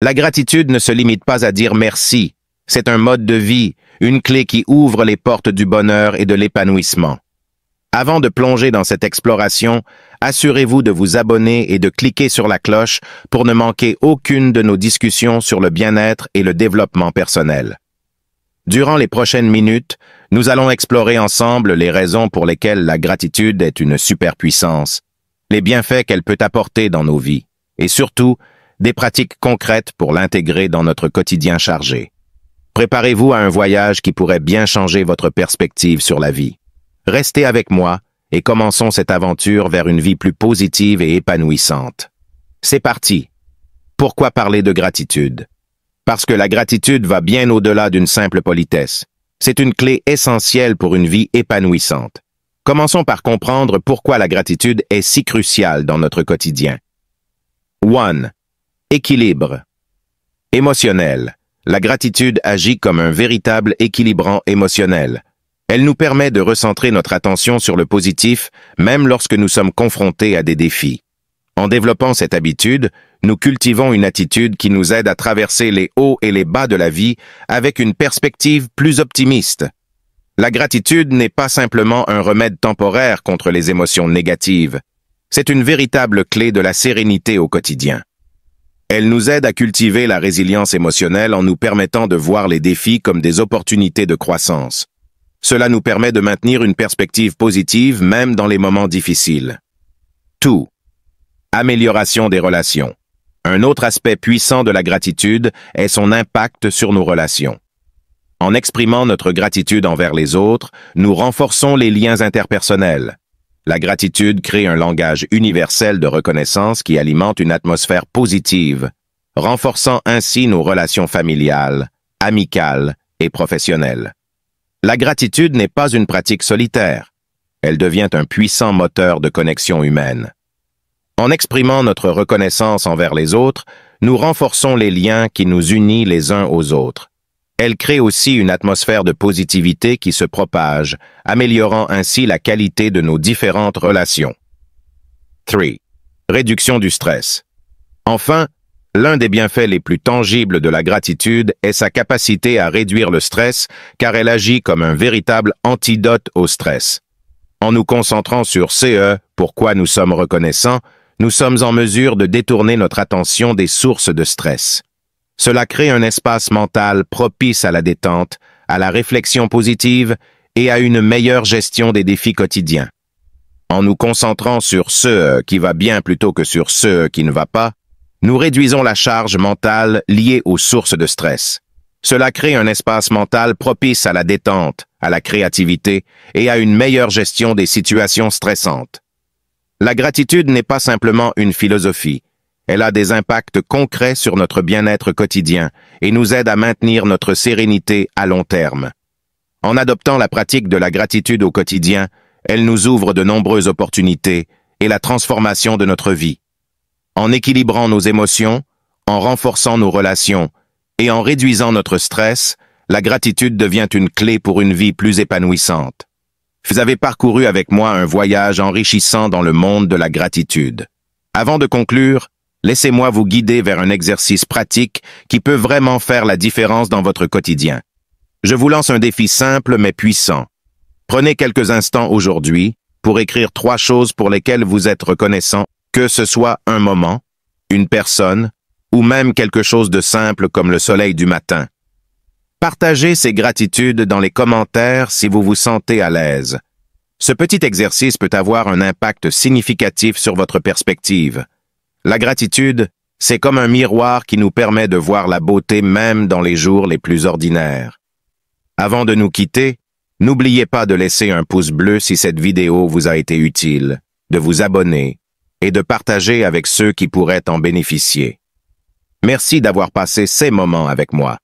La gratitude ne se limite pas à dire merci. C'est un mode de vie, une clé qui ouvre les portes du bonheur et de l'épanouissement. Avant de plonger dans cette exploration, assurez-vous de vous abonner et de cliquer sur la cloche pour ne manquer aucune de nos discussions sur le bien-être et le développement personnel. Durant les prochaines minutes, nous allons explorer ensemble les raisons pour lesquelles la gratitude est une superpuissance, les bienfaits qu'elle peut apporter dans nos vies, et surtout, des pratiques concrètes pour l'intégrer dans notre quotidien chargé. Préparez-vous à un voyage qui pourrait bien changer votre perspective sur la vie. Restez avec moi et commençons cette aventure vers une vie plus positive et épanouissante. C'est parti! Pourquoi parler de gratitude? Parce que la gratitude va bien au-delà d'une simple politesse. C'est une clé essentielle pour une vie épanouissante. Commençons par comprendre pourquoi la gratitude est si cruciale dans notre quotidien. 1. Équilibre. Émotionnel. La gratitude agit comme un véritable équilibrant émotionnel. Elle nous permet de recentrer notre attention sur le positif, même lorsque nous sommes confrontés à des défis. En développant cette habitude, nous cultivons une attitude qui nous aide à traverser les hauts et les bas de la vie avec une perspective plus optimiste. La gratitude n'est pas simplement un remède temporaire contre les émotions négatives. C'est une véritable clé de la sérénité au quotidien. Elle nous aide à cultiver la résilience émotionnelle en nous permettant de voir les défis comme des opportunités de croissance. Cela nous permet de maintenir une perspective positive même dans les moments difficiles. 2. Amélioration des relations. Un autre aspect puissant de la gratitude est son impact sur nos relations. En exprimant notre gratitude envers les autres, nous renforçons les liens interpersonnels. La gratitude crée un langage universel de reconnaissance qui alimente une atmosphère positive, renforçant ainsi nos relations familiales, amicales et professionnelles. La gratitude n'est pas une pratique solitaire. Elle devient un puissant moteur de connexion humaine. En exprimant notre reconnaissance envers les autres, nous renforçons les liens qui nous unissent les uns aux autres. Elle crée aussi une atmosphère de positivité qui se propage, améliorant ainsi la qualité de nos différentes relations. 3. Réduction du stress. Enfin, l'un des bienfaits les plus tangibles de la gratitude est sa capacité à réduire le stress, car elle agit comme un véritable antidote au stress. En nous concentrant sur pourquoi nous sommes reconnaissants, nous sommes en mesure de détourner notre attention des sources de stress. Cela crée un espace mental propice à la détente, à la réflexion positive et à une meilleure gestion des défis quotidiens. En nous concentrant sur ce qui va bien plutôt que sur ce qui ne va pas, nous réduisons la charge mentale liée aux sources de stress. Cela crée un espace mental propice à la détente, à la créativité et à une meilleure gestion des situations stressantes. La gratitude n'est pas simplement une philosophie. Elle a des impacts concrets sur notre bien-être quotidien et nous aide à maintenir notre sérénité à long terme. En adoptant la pratique de la gratitude au quotidien, elle nous ouvre de nombreuses opportunités et la transformation de notre vie. En équilibrant nos émotions, en renforçant nos relations et en réduisant notre stress, la gratitude devient une clé pour une vie plus épanouissante. Vous avez parcouru avec moi un voyage enrichissant dans le monde de la gratitude. Avant de conclure, laissez-moi vous guider vers un exercice pratique qui peut vraiment faire la différence dans votre quotidien. Je vous lance un défi simple mais puissant. Prenez quelques instants aujourd'hui pour écrire 3 choses pour lesquelles vous êtes reconnaissant, que ce soit un moment, une personne ou même quelque chose de simple comme le soleil du matin. Partagez ces gratitudes dans les commentaires si vous vous sentez à l'aise. Ce petit exercice peut avoir un impact significatif sur votre perspective. La gratitude, c'est comme un miroir qui nous permet de voir la beauté même dans les jours les plus ordinaires. Avant de nous quitter, n'oubliez pas de laisser un pouce bleu si cette vidéo vous a été utile, de vous abonner et de partager avec ceux qui pourraient en bénéficier. Merci d'avoir passé ces moments avec moi.